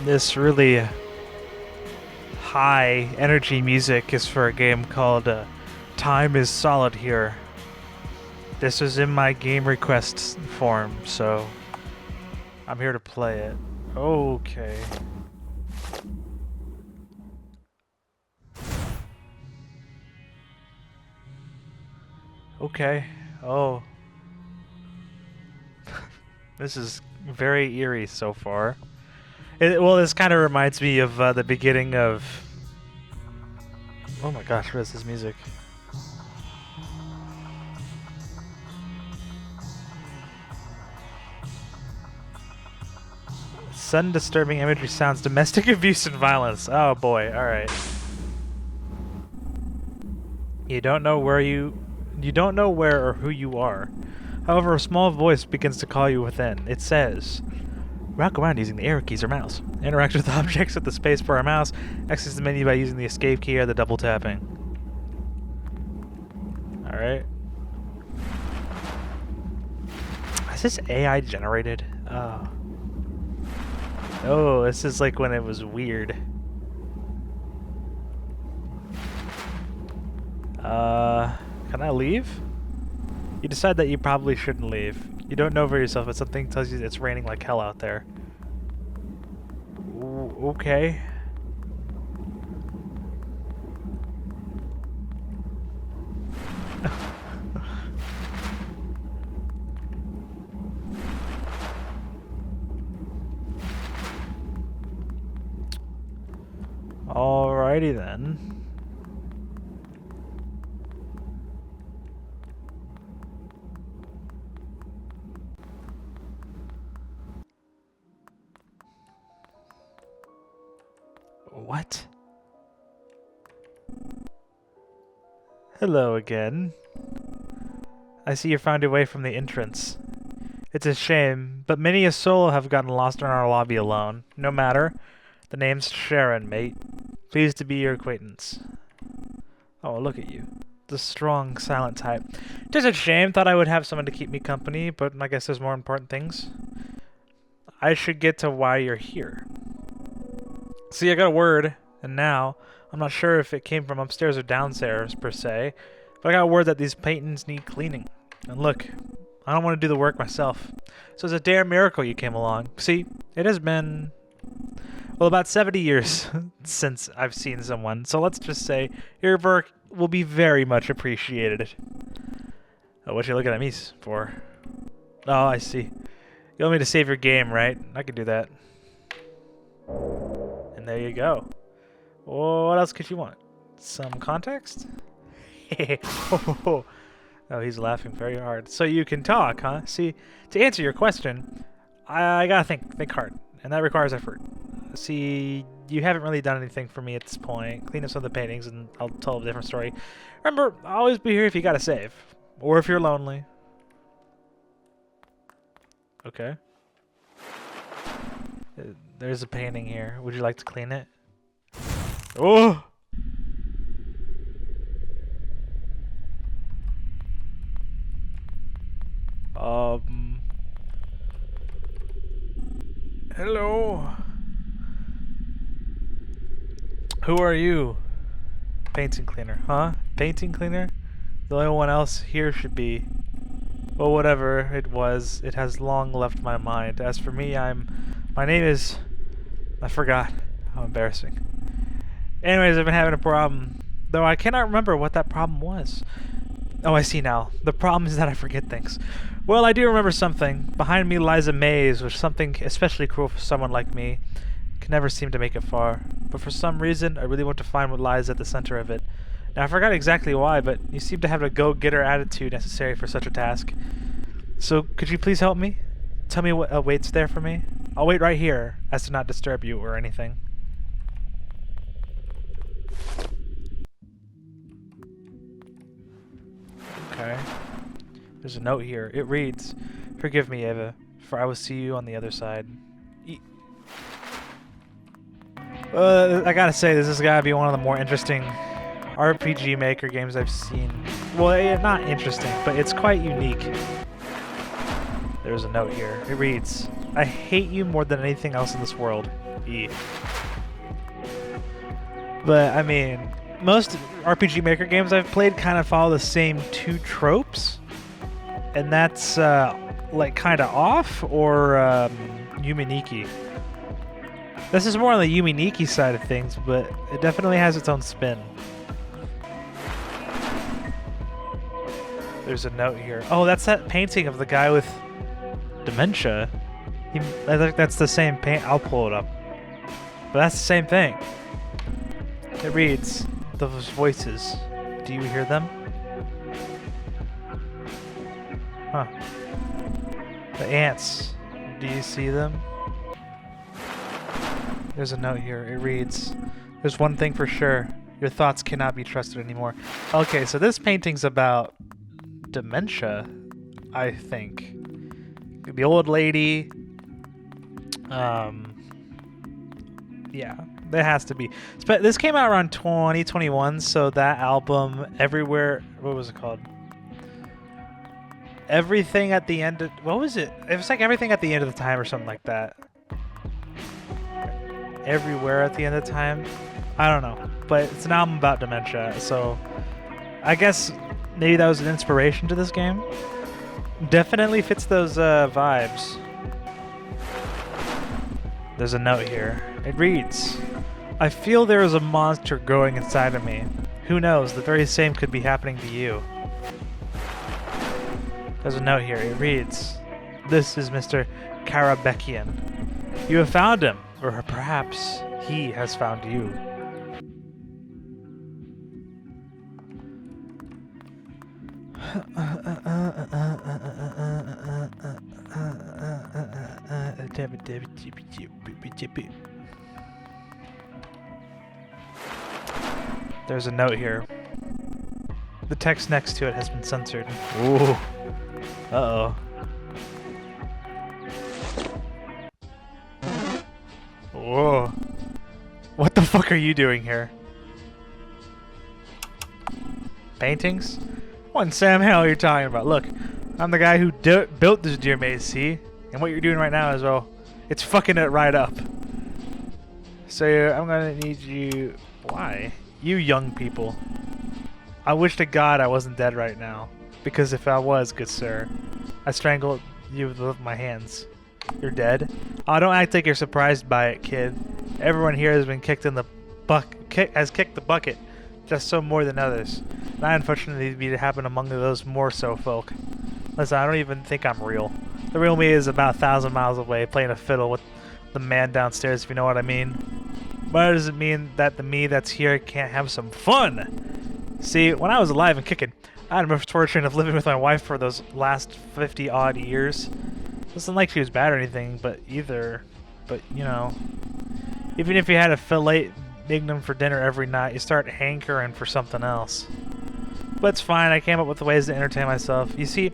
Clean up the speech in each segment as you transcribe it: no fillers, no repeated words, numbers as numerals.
This really high energy music is for a game called Time is Solid here. This was in my game request form, so I'm here to play it. Okay. Okay. Oh. This is very eerie so far. Well, this kind of reminds me of the beginning of... Oh my gosh, what is this music? Sudden disturbing imagery sounds, domestic abuse and violence. Oh boy, alright. You don't know where or who you are. However, a small voice begins to call you within. It says, walk around using the arrow keys or mouse. Interact with objects with the spacebar or mouse. Access the menu by using the escape key or the double tapping. Alright. Is this AI generated? Oh. Oh, this is like when it was weird. Can I leave? You decide that you probably shouldn't leave. You don't know for yourself, but something tells you it's raining like hell out there. Ooh, okay. Alrighty then. What? Hello again. I see you found your way from the entrance. It's a shame, but many a soul have gotten lost in our lobby alone. No matter. The name's Sharon, mate. Pleased to be your acquaintance. Oh, look at you. The strong, silent type. Just a shame. Thought I would have someone to keep me company, but I guess there's more important things. I should get to why you're here. See, I got a word, and now, I'm not sure if it came from upstairs or downstairs, per se, but I got word that these paintings need cleaning. And look, I don't want to do the work myself. So it's a damn miracle you came along. See, it has been, well, about 70 years since I've seen someone, so let's just say your work will be very much appreciated. Oh, what you looking at me for? Oh, I see. You want me to save your game, right? I can do that. And there you go. What else could you want? Some context? Oh, he's laughing very hard. So you can talk, huh? See, to answer your question, I gotta think hard, and that requires effort. See, you haven't really done anything for me at this point. Clean up some of the paintings, and I'll tell a different story. Remember, I'll always be here if you gotta save, or if you're lonely. Okay. There's a painting here. Would you like to clean it? Oh! Hello? Who are you? Painting cleaner, huh? Painting cleaner? The only one else here should be... Well, whatever it was, it has long left my mind. As for me, my name is... I forgot. How embarrassing. Anyways, I've been having a problem. Though I cannot remember what that problem was. Oh, I see now. The problem is that I forget things. Well, I do remember something. Behind me lies a maze, which something especially cruel for someone like me. Can never seem to make it far. But for some reason, I really want to find what lies at the center of it. Now, I forgot exactly why, but you seem to have a go-getter attitude necessary for such a task. So, could you please help me? Tell me what awaits there for me? I'll wait right here, as to not disturb you or anything. Okay. There's a note here. It reads, "Forgive me, Eva, for I will see you on the other side." I gotta say, this has gotta be one of the more interesting RPG Maker games I've seen. Well, not interesting, but it's quite unique. There's a note here. It reads, I hate you more than anything else in this world. E. But, I mean, most RPG Maker games I've played kind of follow the same two tropes. And that's, like, kind of off, or Yuminiki. This is more on the Yuminiki side of things, but it definitely has its own spin. There's a note here. Oh, that's that painting of the guy with dementia. I think that's the same paint. I'll pull it up. But that's the same thing. It reads, those voices. Do you hear them? Huh. The ants. Do you see them? There's a note here. It reads, there's one thing for sure. Your thoughts cannot be trusted anymore. Okay, so this painting's about dementia, I think. The old lady. Yeah, that has to be. But this came out around 2021, so that album, Everywhere, what was it called? Everything at the End of, what was it? It was like Everything at the End of the Time or something like that. Everywhere at the End of the Time? I don't know. But it's an album about dementia, so I guess maybe that was an inspiration to this game. Definitely fits those vibes. There's a note here. It reads, I feel there is a monster growing inside of me. Who knows, the very same could be happening to you. There's a note here. It reads, this is Mr. Karabekian. You have found him, or perhaps he has found you. There's a note here. The text next to it has been censored. Ooh. Uh-oh. Whoa. What the fuck are you doing here? Paintings? What Sam Hell you're talking about? Look, I'm the guy who built this deer maze, see? And what you're doing right now is, well, it's fucking it right up. So I'm gonna need you... Why? You young people. I wish to God I wasn't dead right now. Because if I was, good sir, I strangled you with my hands. You're dead? Oh, don't act like you're surprised by it, kid. Everyone here has been kicked in the has kicked the bucket, just some more than others. And I unfortunately be to happen among those more so folk. Listen, I don't even think I'm real. The real me is about 1,000 miles away, playing a fiddle with the man downstairs, if you know what I mean. But it doesn't mean that the me that's here can't have some fun. See, when I was alive and kicking, I had the misfortune of living with my wife for those last 50-odd years. It wasn't like she was bad or anything, but you know, even if you had a filet mignon for dinner every night, you start hankering for something else. But it's fine, I came up with ways to entertain myself. You see,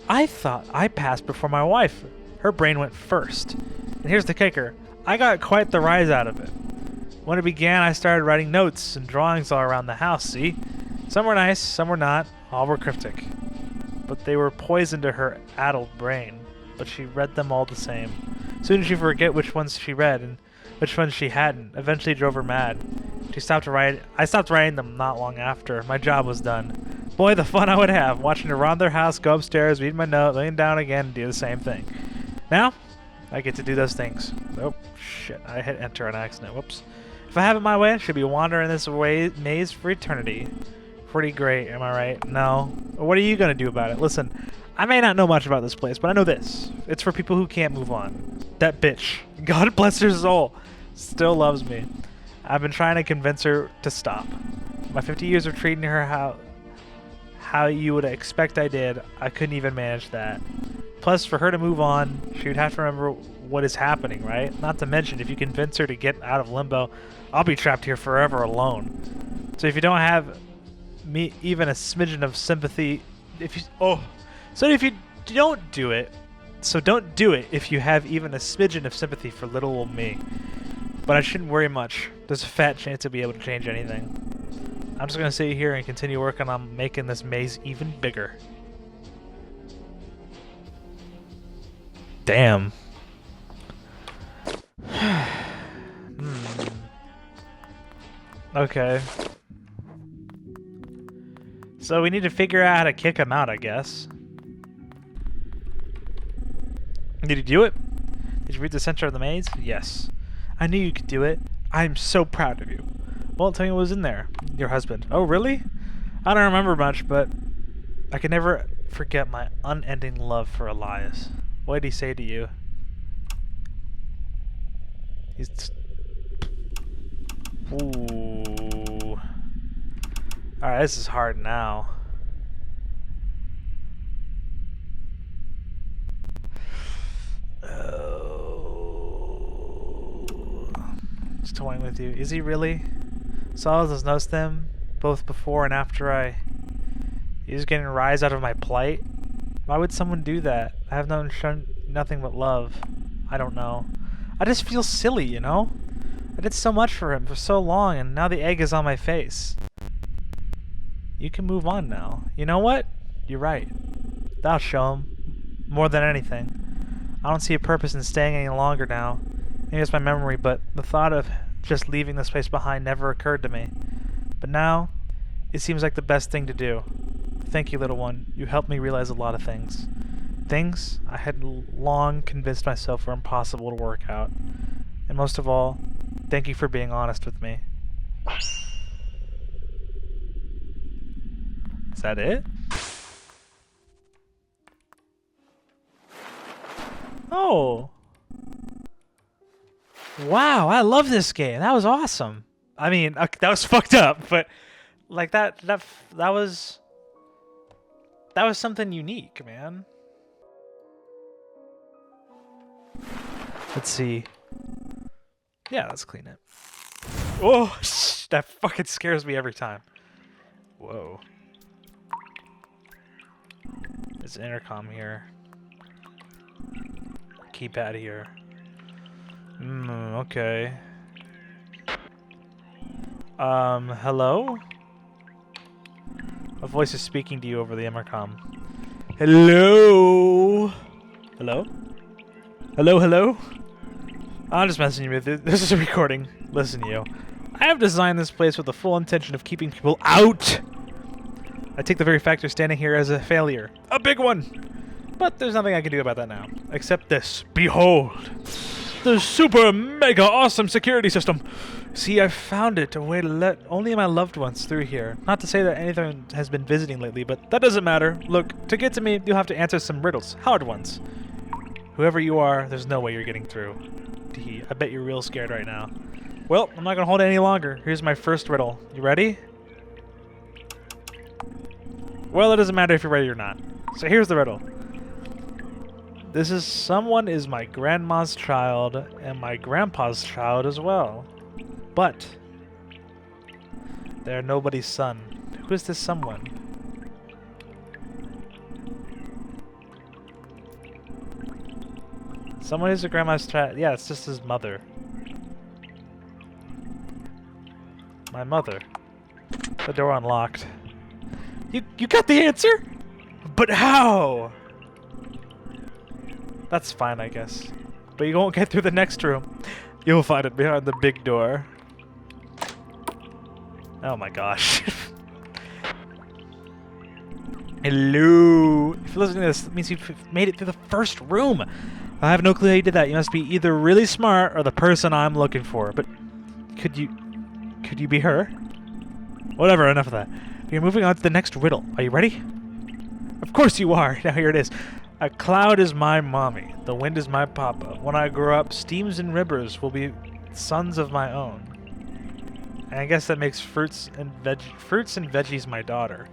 I thought I passed before my wife. Her brain went first. And here's the kicker, I got quite the rise out of it. When it began, I started writing notes and drawings all around the house, see? Some were nice, some were not, all were cryptic. But they were poison to her addled brain. But she read them all the same. Soon she'd forget which ones she read and which ones she hadn't. Eventually drove her mad. I stopped writing them not long after. My job was done. Boy, the fun I would have, watching her round their house, go upstairs, read my note, laying down again, and do the same thing. Now, I get to do those things. Oh, shit, I hit enter on accident. Whoops. If I have it my way, I should be wandering this maze for eternity. Pretty great, am I right? No. What are you going to do about it? Listen, I may not know much about this place, but I know this. It's for people who can't move on. That bitch, God bless her soul, still loves me. I've been trying to convince her to stop. My 50 years of treating her how you would expect I did, I couldn't even manage that. Plus, for her to move on, she would have to remember what is happening, right? Not to mention, if you convince her to get out of limbo, I'll be trapped here forever alone. So if you don't have me even a smidgen of sympathy, if you don't do it, so don't do it if you have even a smidgen of sympathy for little old me. But I shouldn't worry much. There's a fat chance to be able to change anything. I'm just gonna sit here and continue working on making this maze even bigger. Damn. Okay. So we need to figure out how to kick him out, I guess. Did you do it? Did you read the center of the maze? Yes. I knew you could do it. I'm so proud of you. Well, tell me what was in there. Your husband. Oh, really? I don't remember much, but I can never forget my unending love for Elias. What did he say to you? He's... Ooh. Alright, this is hard now. Just toying with you. Is he really? Saul has noticed them both before and after He's getting a rise out of my plight. Why would someone do that? I have shown nothing but love. I don't know. I just feel silly, you know? I did so much for him for so long, and now the egg is on my face. You can move on now. You know what? You're right. That'll show him. More than anything. I don't see a purpose in staying any longer now. Maybe it's my memory, but the thought of just leaving this place behind never occurred to me. But now, it seems like the best thing to do. Thank you, little one. You helped me realize a lot of things. Things I had long convinced myself were impossible to work out. And most of all, thank you for being honest with me. Is that it? Oh! Wow, I love this game. That was awesome. I mean, that was fucked up, but like that was something unique, man. Let's see. Yeah, let's clean it. Oh, that fucking scares me every time. Whoa. There's an intercom here. Keypad here. Okay. Hello? A voice is speaking to you over the intercom. Hello? Hello? Hello, hello? I'm just messing with you. This is a recording. Listen, you. I have designed this place with the full intention of keeping people out. I take the very fact you're standing here as a failure. A big one! But there's nothing I can do about that now. Except this. Behold! The super mega awesome security system! See, I found it, a way to let only my loved ones through here. Not to say that anything has been visiting lately, but that doesn't matter. Look, to get to me, you'll have to answer some riddles. Hard ones. Whoever you are, there's no way you're getting through. I bet you're real scared right now. Well, I'm not gonna hold it any longer. Here's my first riddle. You ready? Well, it doesn't matter if you're ready or not. So here's the riddle. Someone is my grandma's child and my grandpa's child as well. But they're nobody's son. Who is this someone? Someone is a grandma's child. Yeah, it's just his mother. My mother. The door unlocked. You got the answer? But how? That's fine, I guess. But you won't get through the next room. You'll find it behind the big door. Oh my gosh. Hello. If you're listening to this, it means you've made it through the first room. I have no clue how you did that. You must be either really smart or the person I'm looking for. But could you be her? Whatever, enough of that. You're moving on to the next riddle. Are you ready? Of course you are. Now here it is. A cloud is my mommy. The wind is my papa. When I grow up, steams and rivers will be sons of my own. And I guess that makes fruits and veggies my daughter.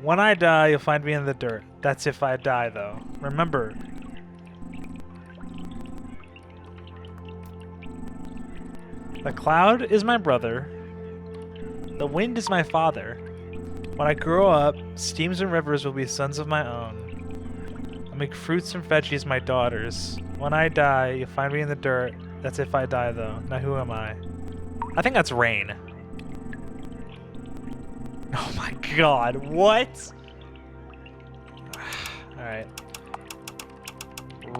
When I die, you'll find me in the dirt. That's if I die, though. Remember. The cloud is my brother. The wind is my father. When I grow up, steams and rivers will be sons of my own. I'll make fruits and veggies my daughters. When I die, you'll find me in the dirt. That's if I die, though. Now who am I? I think that's rain. Oh my god, what? Alright.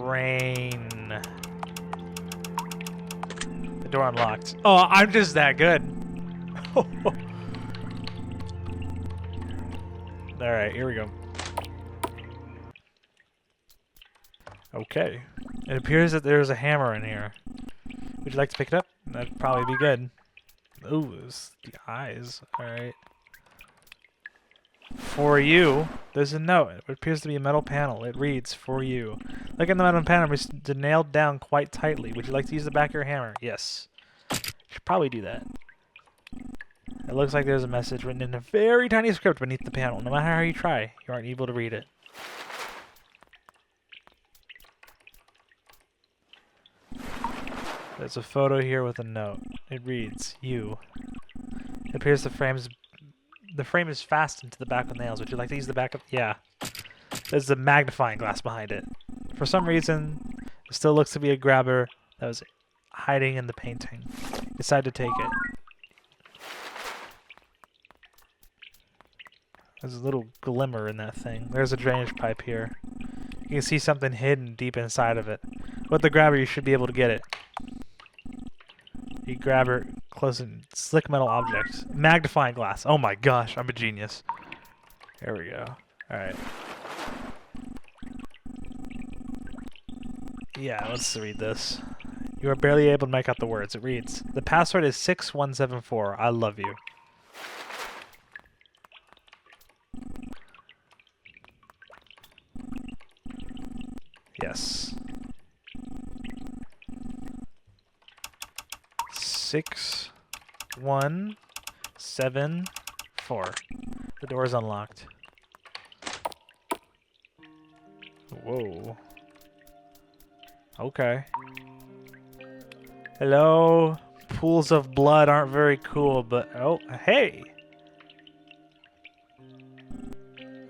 Rain. The door unlocked. Oh, I'm just that good. Alright, here we go. Okay. It appears that there's a hammer in here. Would you like to pick it up? That'd probably be good. Ooh, it's the eyes. Alright. For you, there's a note. It appears to be a metal panel. It reads, for you. Look at the metal panel. It's nailed down quite tightly. Would you like to use the back of your hammer? Yes. Should probably do that. It looks like there's a message written in a very tiny script beneath the panel. No matter how you try, you aren't able to read it. There's a photo here with a note. It reads, you. It appears the frame is fastened to the back with nails. Would you like to use the back of... Yeah. There's a magnifying glass behind it. For some reason, it still looks to be a grabber that was hiding in the painting. Decide to take it. There's a little glimmer in that thing. There's a drainage pipe here. You can see something hidden deep inside of it. With the grabber, you should be able to get it. You grab her close and slick metal objects. Magnifying glass. Oh my gosh, I'm a genius. There we go. Alright. Yeah, let's read this. You are barely able to make out the words. It reads, the password is 6174. I love you. Yes. 6174. The door is unlocked. Whoa. Okay. Hello. Pools of blood aren't very cool, but oh, hey.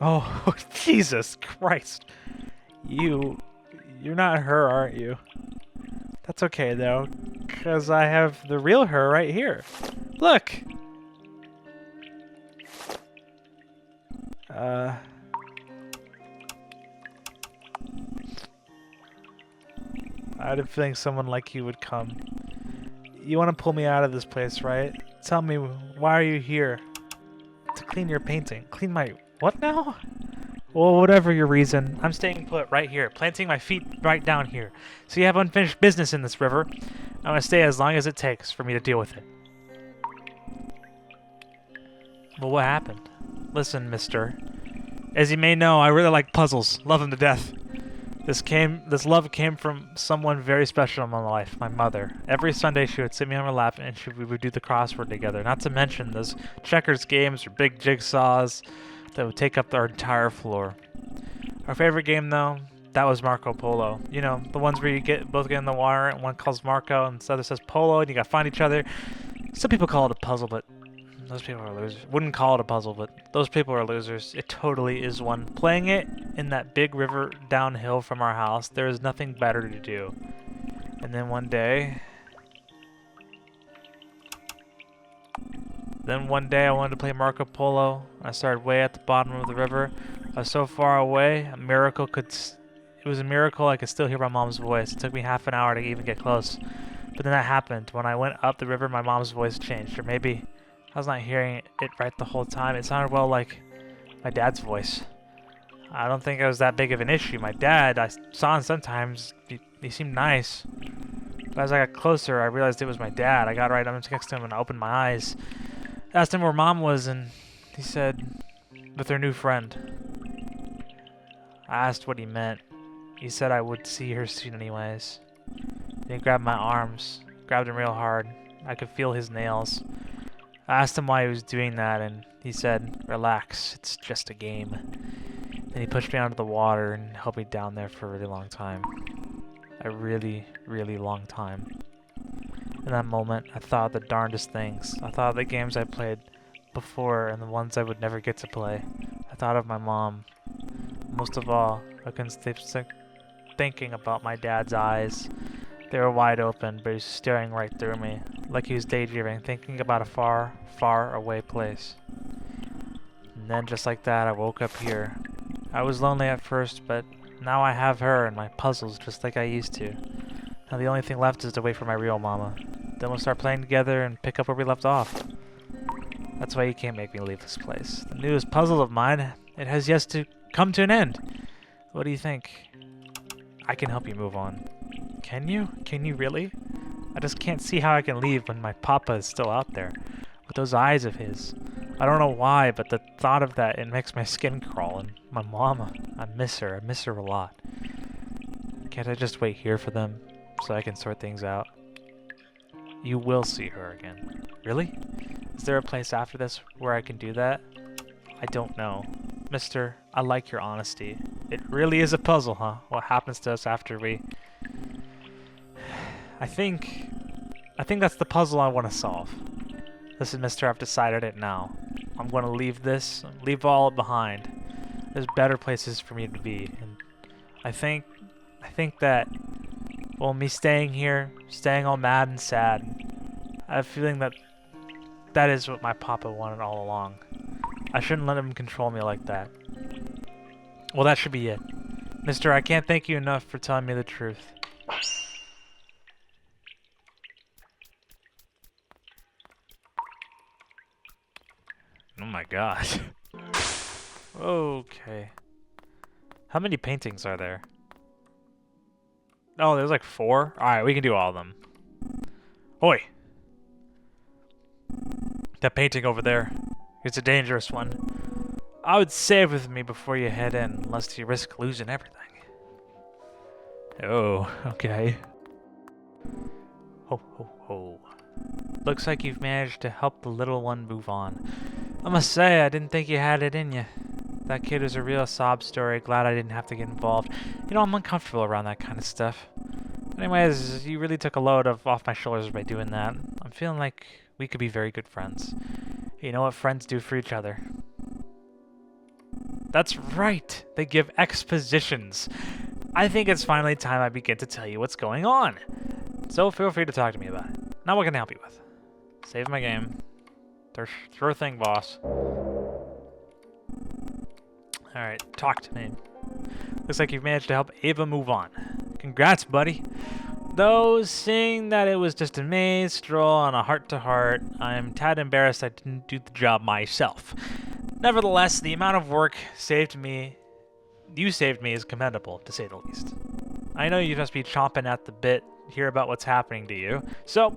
Oh, Jesus Christ. You're not her, aren't you? That's okay though, because I have the real her right here. Look. I had a feeling someone like you would come. You want to pull me out of this place, right? Tell me, why are you here? To clean your painting. Clean my... What now? Well, whatever your reason, I'm staying put right here, planting my feet right down here. So you have unfinished business in this river. I'm going to stay as long as it takes for me to deal with it. Well, what happened? Listen, mister. As you may know, I really like puzzles. Love them to death. This love came from someone very special in my life, my mother. Every Sunday she would sit me on her lap and we would do the crossword together. Not to mention those checkers games or big jigsaws that would take up our entire floor. Our favorite game, though, that was Marco Polo. You know, the ones where you both get in the water and one calls Marco and the other says Polo and you gotta find each other. Some people call it a puzzle, but those people are losers. Wouldn't call it a puzzle, but those people are losers. It totally is one. Playing it in that big river downhill from our house, there is nothing better to do. And then one day I wanted to play Marco Polo. I started way at the bottom of the river. I was so far away, it was a miracle I could still hear my mom's voice. It took me half an hour to even get close. But then that happened. When I went up the river, my mom's voice changed. Or maybe I was not hearing it right the whole time. It sounded well like my dad's voice. I don't think it was that big of an issue. My dad, I saw him sometimes. He seemed nice. But as I got closer, I realized it was my dad. I got right up next to him and I opened my eyes. Asked him where Mom was, and he said, with her new friend. I asked what he meant. He said I would see her soon anyways. Then he grabbed my arms, grabbed them real hard. I could feel his nails. I asked him why he was doing that, and he said, relax, it's just a game. Then he pushed me onto the water and held me down there for a really long time. A really, really long time. In that moment, I thought of the darndest things. I thought of the games I played before and the ones I would never get to play. I thought of my mom. Most of all, I couldn't stop thinking about my dad's eyes. They were wide open, but he was staring right through me, like he was daydreaming, thinking about a far, far away place. And then just like that, I woke up here. I was lonely at first, but Now I have her and my puzzles just like I used to. Now the only thing left is to wait for my real mama. Then we'll start playing together and pick up where we left off. That's why you can't make me leave this place. The newest puzzle of mine, it has yet to come to an end. What do you think? I can help you move on. Can you? Can you really? I just can't see how I can leave when my papa is still out there. With those eyes of his. I don't know why, but the thought of that, it makes my skin crawl. And my mama, I miss her. I miss her a lot. Can't I just wait here for them so I can sort things out? You will see her again. Really? Is there a place after this where I can do that? I don't know. Mister, I like your honesty. It really is a puzzle, huh? What happens to us after we... I think that's the puzzle I want to solve. Listen, mister, I've decided it now. I'm going to leave this, leave all behind. There's better places for me to be. And I think that, well, me staying here, staying all mad and sad, I have a feeling that that is what my papa wanted all along. I shouldn't let him control me like that. Well, that should be it. Mister, I can't thank you enough for telling me the truth. Oh my god. Okay. How many paintings are there? Oh, there's like 4? Alright, we can do all of them. Oi! That painting over there. It's a dangerous one. I would save with me before you head in, lest you risk losing everything. Oh, okay. Ho, ho, ho. Looks like you've managed to help the little one move on. I must say, I didn't think you had it in you. That kid was a real sob story. Glad I didn't have to get involved. You know, I'm uncomfortable around that kind of stuff. Anyways, you really took a load off my shoulders by doing that. I'm feeling like we could be very good friends. You know what friends do for each other. That's right. They give expositions. I think it's finally time I begin to tell you what's going on. So feel free to talk to me about it. Now what can I help you with? Save my game. Sure thing, boss. Alright, talk to me. Looks like you've managed to help Ava move on. Congrats, buddy. Though, seeing that it was just a maze stroll on a heart-to-heart, I'm tad embarrassed I didn't do the job myself. Nevertheless, the amount of work you saved me is commendable, to say the least. I know you must be chomping at the bit to hear about what's happening to you. So,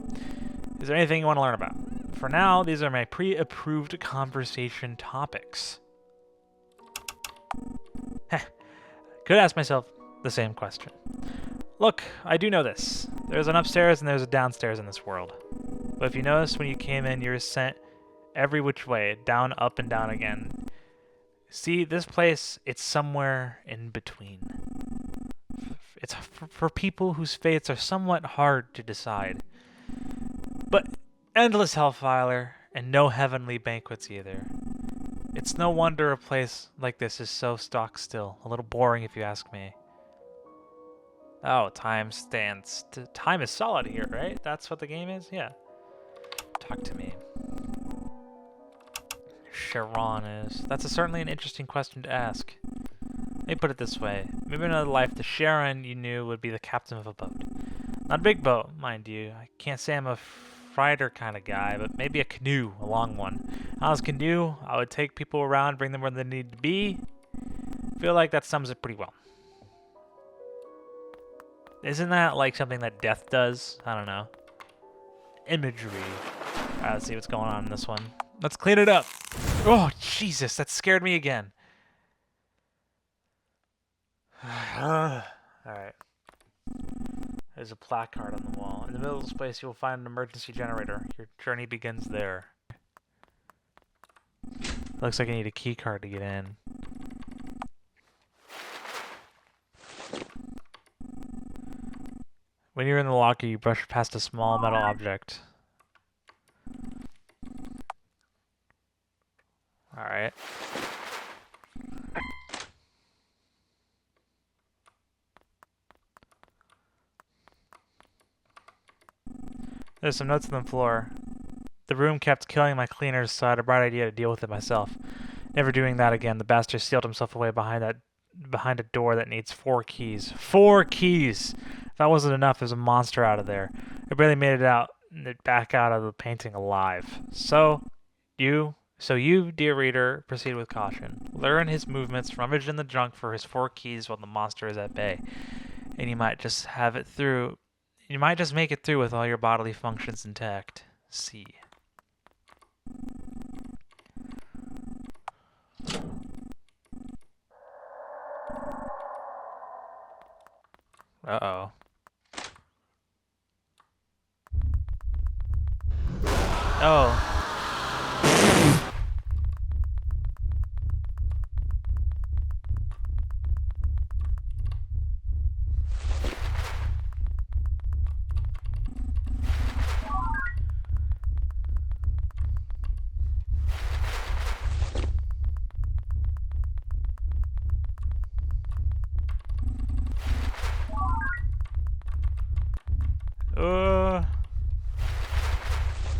is there anything you want to learn about? For now, these are my pre-approved conversation topics. Heh. Could ask myself the same question. Look, I do know this. There's an upstairs and there's a downstairs in this world. But if you notice, when you came in, you were sent every which way, down, up, and down again. See, this place, it's somewhere in between. It's for people whose fates are somewhat hard to decide. But endless hellfire, and no heavenly banquets either. It's no wonder a place like this is so stock still. A little boring if you ask me. Oh, time stands. Time is solid here, right? That's what the game is? Yeah. Talk to me. Charon is. That's certainly an interesting question to ask. Let me put it this way. Maybe in another life, the Charon you knew would be the captain of a boat. Not a big boat, mind you. I can't say I'm a freighter kind of guy, but maybe a canoe, a long one. I was canoe, I would take people around, bring them where they need to be. Feel like that sums it pretty well. Isn't that like something that death does? I don't know. Imagery. Alright, let's see what's going on in this one. Let's clean it up. Oh, Jesus, that scared me again. Alright. There's a placard on the wall. In the middle of this place, you will find an emergency generator. Your journey begins there. Looks like I need a key card to get in. When you're in the locker, you brush past a small metal object. Alright. There's some notes on the floor. The room kept killing my cleaners, so I had a bright idea to deal with it myself. Never doing that again. The bastard sealed himself away behind behind a door that needs 4 keys. 4 keys! If that wasn't enough, there's a monster out of there. I barely made it back out of the painting alive. So you, dear reader, proceed with caution. Learn his movements, rummage in the junk for his 4 keys while the monster is at bay. And you might just make it through with all your bodily functions intact. See. Uh-oh. Oh.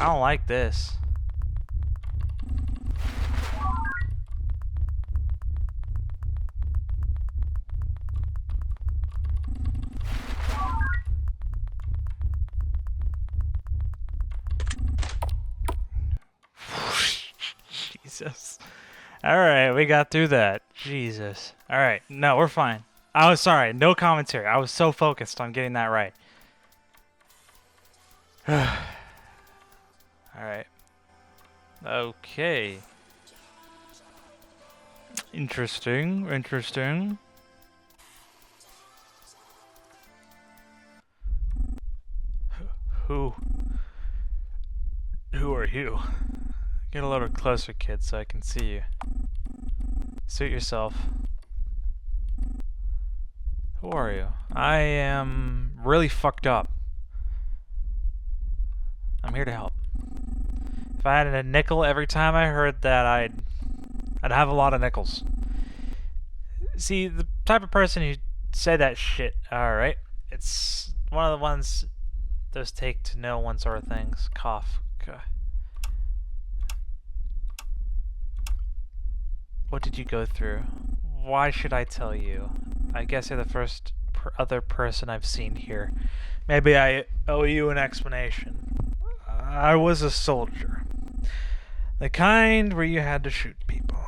I don't like this. Jesus. Alright, we got through that. Jesus. Alright, no, we're fine. I was sorry, no commentary. I was so focused on getting that right. Alright. Okay. Interesting. Who are you? Get a little closer, kid, so I can see you. Suit yourself. Who are you? I am really fucked up. I'm here to help. If I had a nickel every time I heard that, I'd have a lot of nickels. See, the type of person who say that shit, alright? It's one of the ones those take to know one sort of things. Cough. Okay. What did you go through? Why should I tell you? I guess you're the first other person I've seen here. Maybe I owe you an explanation. I was a soldier. The kind where you had to shoot people.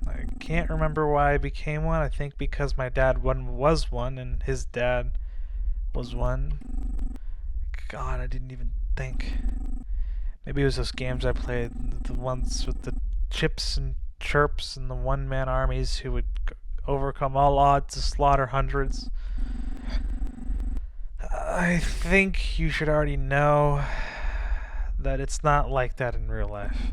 I can't remember why I became one. I think because my dad was one and his dad was one. God, I didn't even think. Maybe it was those games I played, the ones with the chips and chirps and the one-man armies who would overcome all odds to slaughter hundreds. I think you should already know that it's not like that in real life.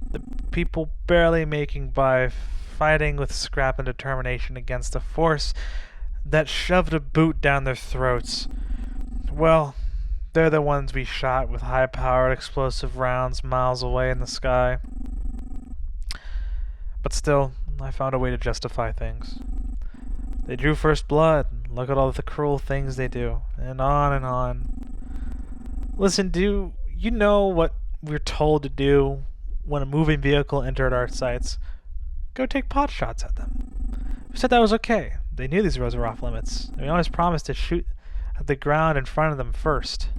The people barely making by fighting with scrap and determination against a force that shoved a boot down their throats. Well, they're the ones we shot with high-powered explosive rounds miles away in the sky. But still, I found a way to justify things. They drew first blood. Look at all the cruel things they do. And on and on. Listen, do you know what we're told to do when a moving vehicle entered our sights? Go take pot shots at them. We said that was okay. They knew these roads were off limits. And we always promised to shoot at the ground in front of them first.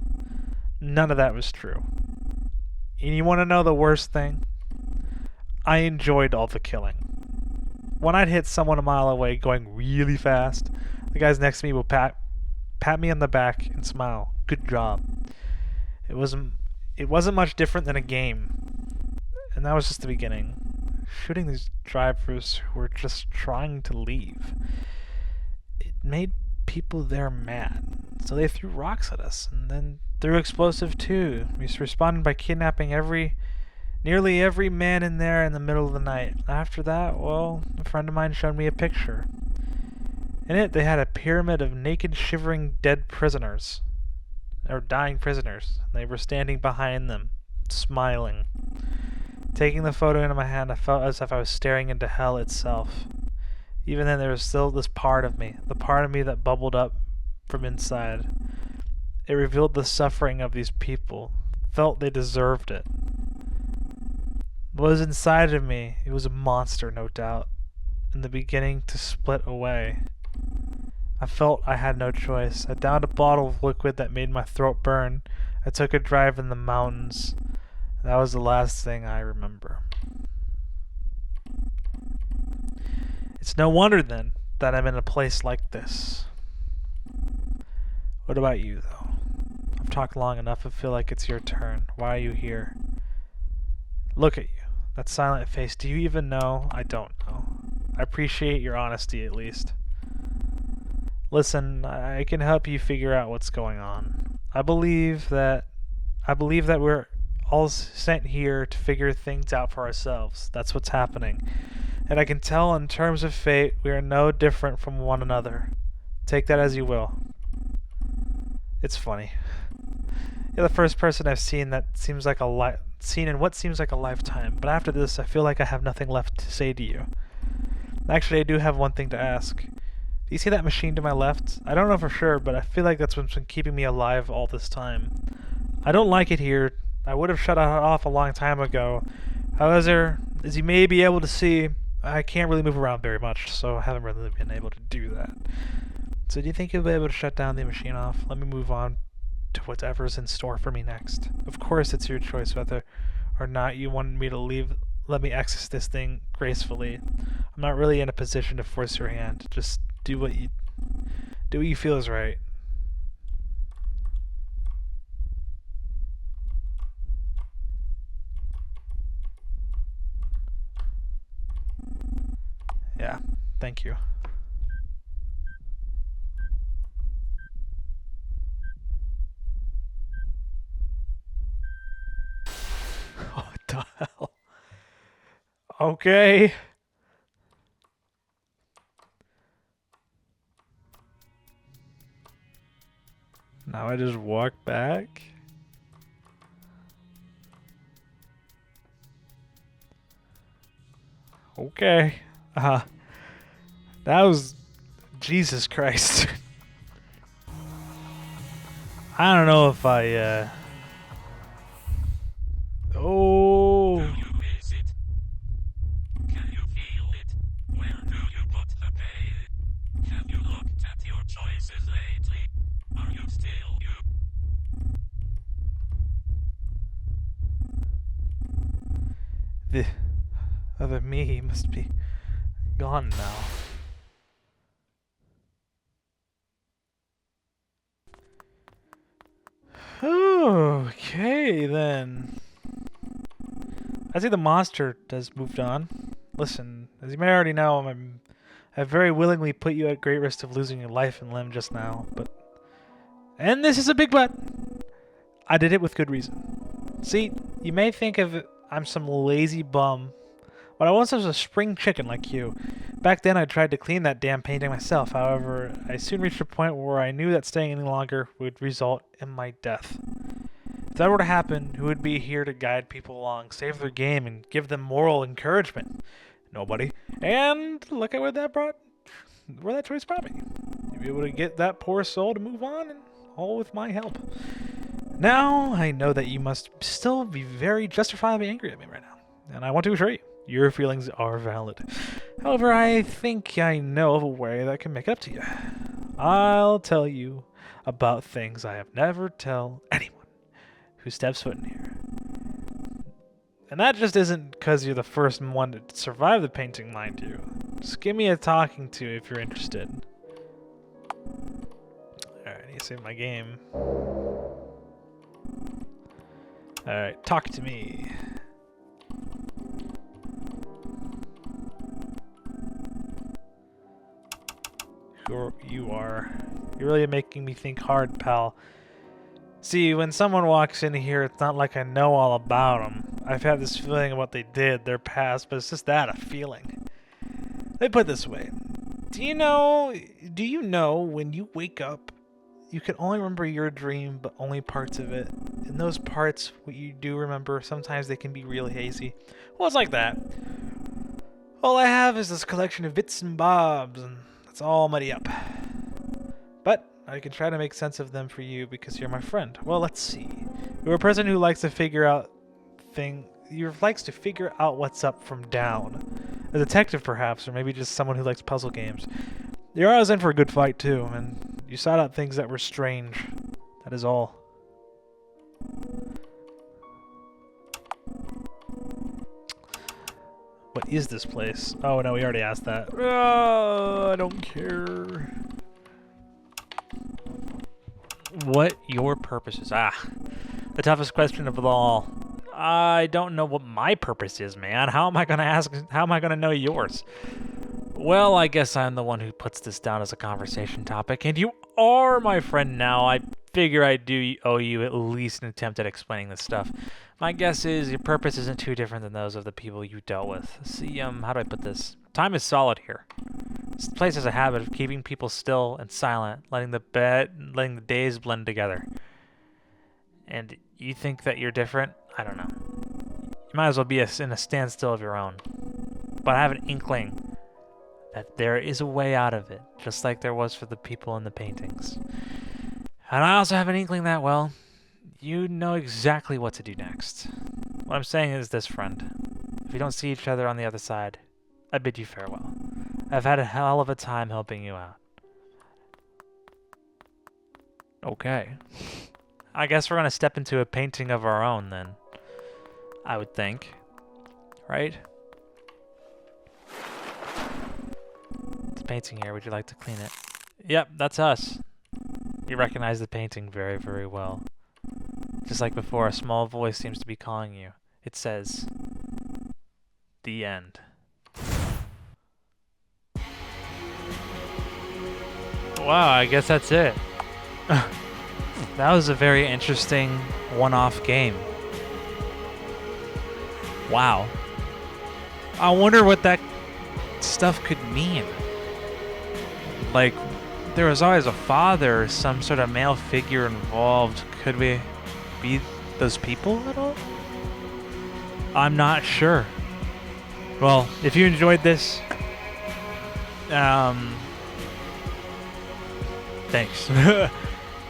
None of that was true. And you want to know the worst thing? I enjoyed all the killing. When I'd hit someone a mile away going really fast, the guys next to me will pat me on the back and smile. Good job. It wasn't much different than a game. And that was just the beginning. Shooting these drivers who were just trying to leave. It made people there mad. So they threw rocks at us and then threw explosive too. We responded by kidnapping nearly every man in there in the middle of the night. After that, well, a friend of mine showed me a picture. In it, they had a pyramid of naked, shivering, dead prisoners. Or dying prisoners. They were standing behind them, smiling. Taking the photo into my hand, I felt as if I was staring into hell itself. Even then, there was still this part of me, the part of me that bubbled up from inside. It revealed the suffering of these people, felt they deserved it. What was inside of me, it was a monster, no doubt. in the beginning to split away. I felt I had no choice. I downed a bottle of liquid that made my throat burn. I took a drive in the mountains. That was the last thing I remember. It's no wonder, then, that I'm in a place like this. What about you, though? I've talked long enough. I feel like it's your turn. Why are you here? Look at you. That silent face. Do you even know? I don't know. I appreciate your honesty, at least. Listen, I can help you figure out what's going on. I believe that we're all sent here to figure things out for ourselves. That's what's happening. And I can tell in terms of fate, we are no different from one another. Take that as you will. It's funny. You're the first person I've seen that seems like seen in what seems like a lifetime, but after this, I feel like I have nothing left to say to you. Actually, I do have one thing to ask. Do you see that machine to my left? I don't know for sure, but I feel like that's what's been keeping me alive all this time. I don't like it here. I would have shut it off a long time ago. However, as you may be able to see, I can't really move around very much, so I haven't really been able to do that. So do you think you'll be able to shut down the machine off? Let me move on to whatever's in store for me next. Of course, it's your choice whether or not you want me to leave. Let me access this thing gracefully. I'm not really in a position to force your hand. Just do what you feel is right. Yeah, thank you. What the hell? Okay. Now I just walk back. Okay. That was Jesus Christ. I don't know if I Oh. Do you miss it? Can you feel it? Where do you put the pain? Have you looked at your choices lately? Are you still you? The other me must be gone now. Okay, then. I see the monster has moved on. Listen, as you may already know, I very willingly put you at great risk of losing your life and limb just now, but... And this is a big but! I did it with good reason. See, you may think I'm some lazy bum, but I once was a spring chicken like you. Back then I tried to clean that damn painting myself, however, I soon reached a point where I knew that staying any longer would result in my death. If that were to happen, who would be here to guide people along, save their game, and give them moral encouragement? Nobody. And look at where that choice brought me. You'll be able to get that poor soul to move on, and all with my help. Now, I know that you must still be very justifiably angry at me right now, and I want to assure you, your feelings are valid. However, I think I know of a way that can make up to you. I'll tell you about things I have never tell anyone who steps foot in here. And that just isn't because you're the first one to survive the painting, mind you. Just give me a talking to if you're interested. Alright, I need to save my game. Alright, talk to me. Who you are. You're really making me think hard, pal. See, when someone walks in here, it's not like I know all about them. I've had this feeling of what they did, their past, but it's just that, a feeling. Let me put it this way. Do you know when you wake up, you can only remember your dream, but only parts of it? And those parts, what you do remember, sometimes they can be really hazy. Well, it's like that. All I have is this collection of bits and bobs, and that's all muddy up. But I can try to make sense of them for you because you're my friend. Well, let's see. You're a person who likes to figure out what's up from down. A detective, perhaps, or maybe just someone who likes puzzle games. Yara was in for a good fight, too, and you sought out things that were strange. That is all. What is this place? Oh, no, we already asked that. I don't care. What your purpose is? The toughest question of all. I don't know what my purpose is, man. How am I gonna ask? How am I gonna know yours? Well, I guess I'm the one who puts this down as a conversation topic, and you are my friend now. I figure I do owe you at least an attempt at explaining this stuff. My guess is your purpose isn't too different than those of the people you dealt with. See, how do I put this? Time is solid here. This place has a habit of keeping people still and silent, letting the days blend together. And you think that you're different? I don't know. You might as well be in a standstill of your own. But I have an inkling that there is a way out of it, just like there was for the people in the paintings. And I also have an inkling that, well, you know exactly what to do next. What I'm saying is this, friend. If we don't see each other on the other side, I bid you farewell. I've had a hell of a time helping you out. Okay. I guess we're gonna step into a painting of our own then. I would think. Right? It's a painting here. Would you like to clean it? Yep, that's us. You recognize the painting very, very well. Just like before, a small voice seems to be calling you. It says, "The end." Wow, I guess that's it. That was a very interesting one-off game. Wow. I wonder what that stuff could mean. Like, there was always a father, some sort of male figure involved. Could we be those people at all? I'm not sure. Well, if you enjoyed this, thanks.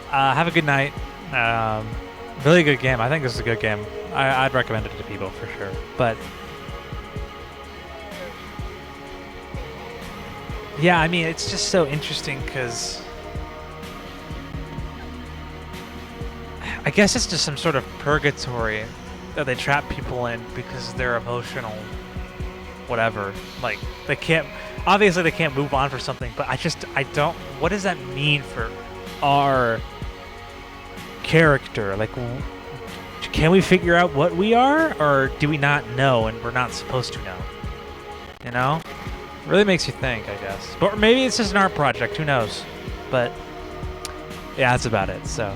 Have a good night. Really good game. I think this is a good game. I'd recommend it to people for sure. But yeah, I mean, it's just so interesting because I guess it's just some sort of purgatory that they trap people in because they're emotional, whatever. Like, they can't, obviously they can't move on for something, but I don't, what does that mean for our character? Like, can we figure out what we are, or do we not know and we're not supposed to know? You know? Really makes you think, I guess. But maybe it's just an art project, who knows? But yeah, that's about it. So